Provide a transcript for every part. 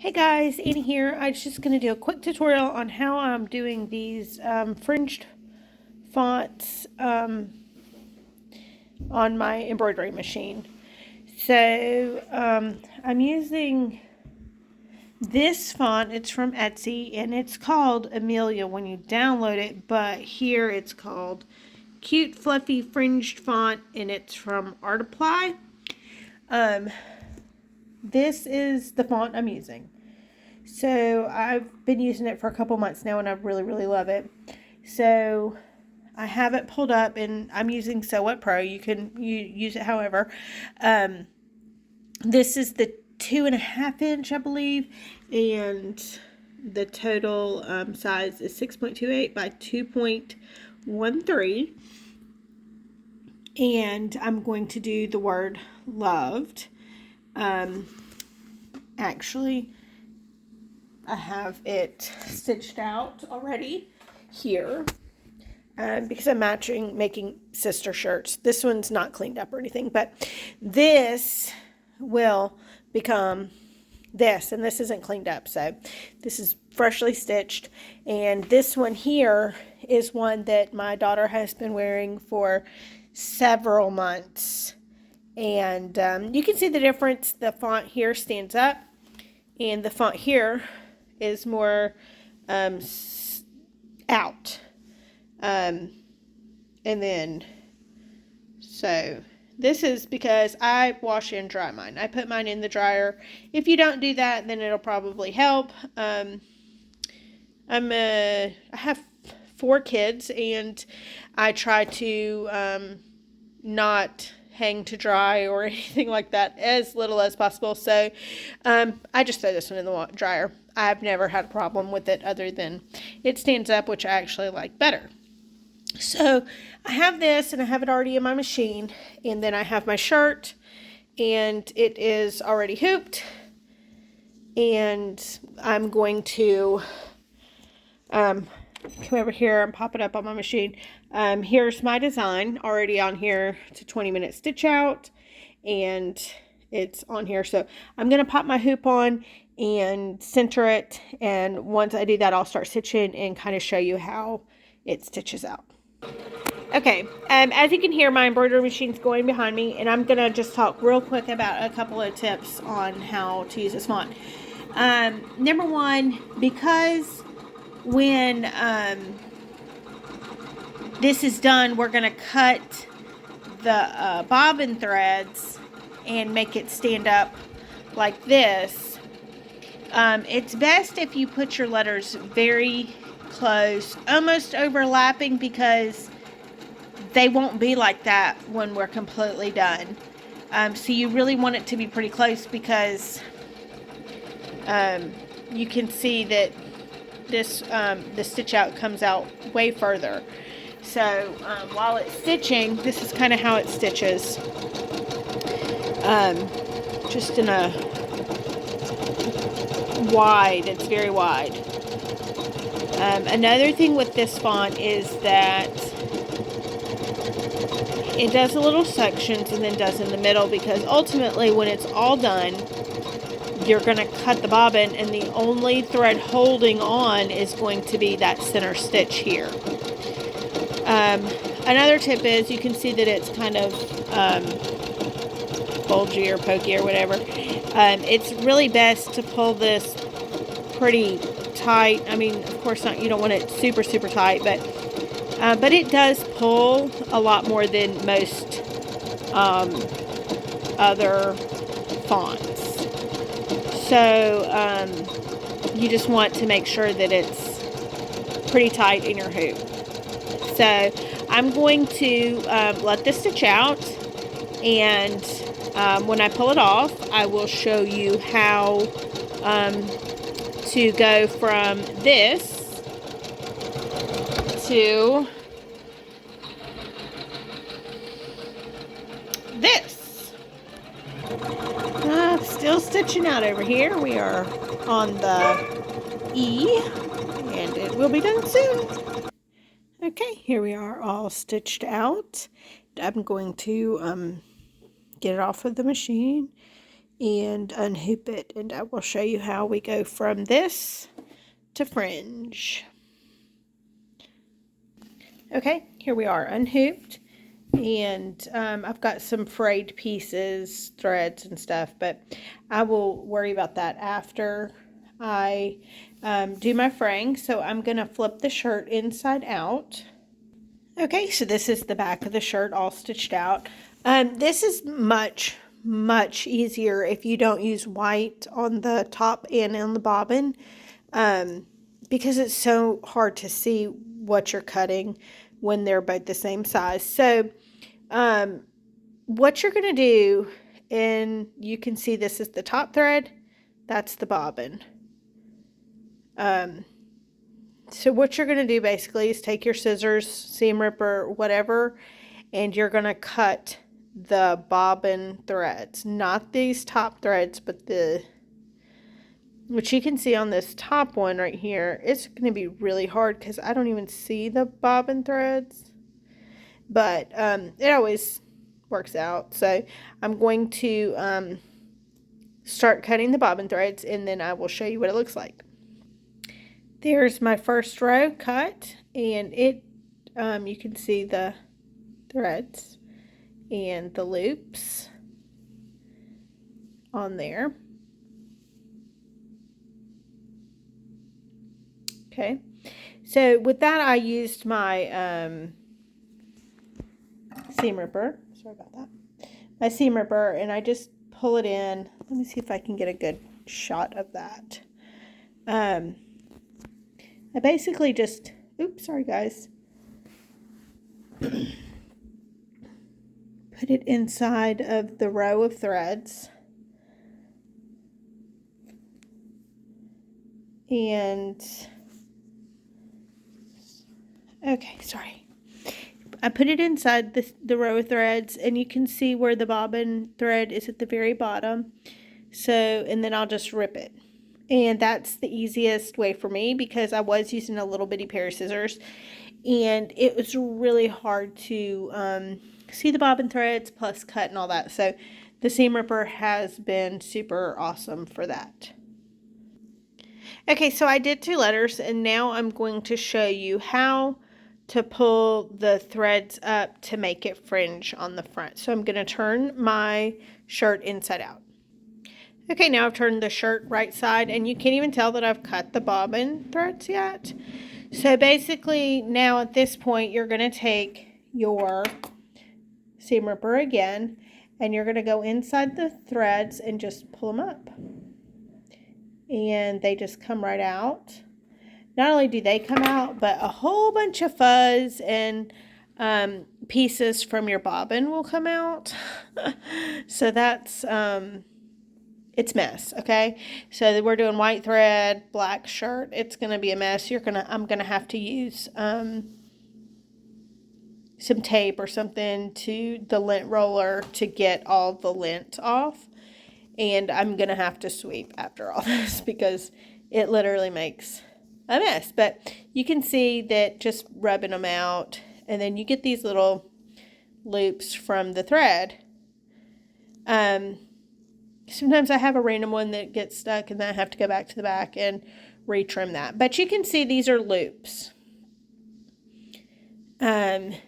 Hey guys, Annie here. I'm just going to do a quick tutorial on how I'm doing these fringed fonts on my embroidery machine. So I'm using this font. It's from Etsy and it's called Amelia when you download it, but here it's called Cute Fluffy Fringed Font and it's from Artapply. This is the font I'm using. So I've been using it for a couple months now and I really love it. So I have it pulled up and I'm using Sew It Pro. You can use it however. This is the 2.5 inch, I believe, and the total size is 6.28 by 2.13. And I'm going to do the word loved. Actually, I have it stitched out already here because I'm making sister shirts. This one's not cleaned up or anything, but this will become this, and this isn't cleaned up, so this is freshly stitched. And this one here is one that my daughter has been wearing for several months, and you can see the difference. The font here stands up and the font here is more out. And then, so this is because I wash and dry mine. I put mine in the dryer. If you don't do that, then it'll probably help. I have 4 kids and I try to not hang to dry or anything like that, as little as possible. So I just throw this one in the dryer. I've never had a problem with it other than it stands up, which I actually like better. So I have this and I have it already in my machine, and then I have my shirt and it is already hooped, and I'm going to come over here and pop it up on my machine. Here's my design already on here. It's a 20-minute stitch out and it's on here. So I'm going to pop my hoop on and center it. And once I do that, I'll start stitching and kind of show you how it stitches out. Okay, as you can hear, my embroidery machine's going behind me, and I'm going to just talk real quick about a couple of tips on how to use this font. Number one, because when this is done, we're going to cut the bobbin threads and make it stand up like this. It's best if you put your letters very close, almost overlapping, because they won't be like that when we're completely done. So you really want it to be pretty close, because you can see that this the stitch out comes out way further. So while it's stitching, this is kind of how it stitches. Just in a wide, it's very wide. Another thing with this font is that it does a little sections and then does in the middle, because ultimately when it's all done, you're going to cut the bobbin and the only thread holding on is going to be that center stitch here. Another tip is, you can see that it's kind of bulgy or pokey or whatever. It's really best to pull this pretty tight. I mean, of course not, you don't want it super tight, but it does pull a lot more than most other fonts. So you just want to make sure that it's pretty tight in your hoop. So I'm going to let this stitch out, and when I pull it off, I will show you how to go from this to this. Still stitching out over here. We are on the E, and it will be done soon. Okay, here we are all stitched out. I'm going to get it off of the machine and unhoop it, and I will show you how we go from this to fringe. Okay, here we are unhooped, and I've got some frayed pieces, threads and stuff, but I will worry about that after I do my fraying. So I'm going to flip the shirt inside out. Okay, so this is the back of the shirt all stitched out. This is much easier if you don't use white on the top and on the bobbin, because it's so hard to see what you're cutting when they're both the same size. So what you're going to do, and you can see this is the top thread, that's the bobbin. So what you're going to do basically is take your scissors, seam ripper, whatever, and you're going to cut the bobbin threads. Not these top threads, but which you can see on this top one right here. It's going to be really hard because I don't even see the bobbin threads. But it always works out. So I'm going to start cutting the bobbin threads, and then I will show you what it looks like. There's my first row cut, and it you can see the threads and the loops on there. Okay, so with that I used my seam ripper. Sorry about that. My seam ripper, and I just pull it in. Let me see if I can get a good shot of that. I basically just, oops, sorry guys. Put it inside of the row of threads. And, okay, sorry. I put it inside the row of threads, and you can see where the bobbin thread is at the very bottom. So, and then I'll just rip it. And that's the easiest way for me because I was using a little bitty pair of scissors, and it was really hard to see the bobbin threads plus cut and all that. So the seam ripper has been super awesome for that. Okay, so I did 2 letters, and now I'm going to show you how to pull the threads up to make it fringe on the front. So I'm going to turn my shirt inside out. Okay, now I've turned the shirt right side, and you can't even tell that I've cut the bobbin threads yet. So basically now at this point you're going to take your seam ripper again, and you're going to go inside the threads and just pull them up. And they just come right out. Not only do they come out, but a whole bunch of fuzz and pieces from your bobbin will come out. So that's it's mess, okay? So we're doing white thread, black shirt. It's gonna be a mess. I'm gonna have to use some tape or something to the lint roller to get all the lint off. And I'm gonna have to sweep after all this because it literally makes a mess. But you can see that just rubbing them out, and then you get these little loops from the thread. Sometimes I have a random one that gets stuck, and then I have to go back to the back and retrim that. But you can see these are loops. And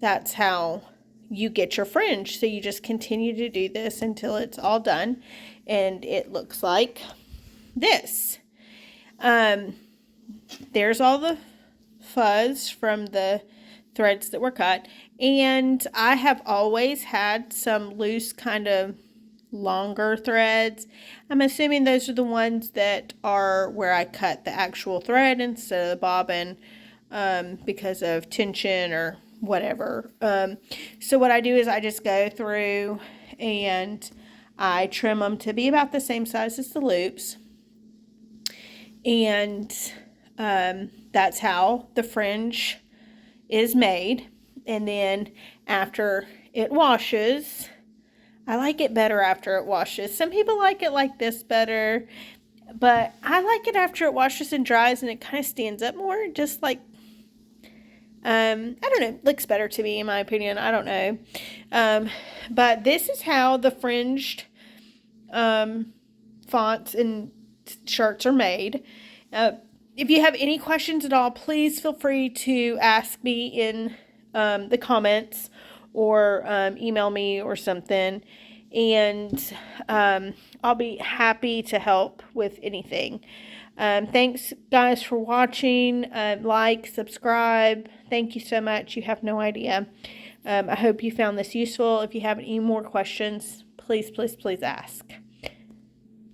that's how you get your fringe. So you just continue to do this until it's all done, and it looks like this. There's all the fuzz from the threads that were cut, and I have always had some loose kind of longer threads. I'm assuming those are the ones that are where I cut the actual thread instead of the bobbin because of tension or whatever. So what I do is I just go through and I trim them to be about the same size as the loops, and that's how the fringe is made. And then after it washes, I like it better after it washes. Some people like it like this better, but I like it after it washes and dries, and it kind of stands up more, just like I don't know, looks better to me in my opinion. I don't know. But this is how the fringed fonts and shirts are made. If you have any questions at all, please feel free to ask me in the comments or email me or something. And I'll be happy to help with anything. Thanks, guys, for watching. Like, subscribe. Thank you so much. You have no idea. I hope you found this useful. If you have any more questions, please, please, please ask.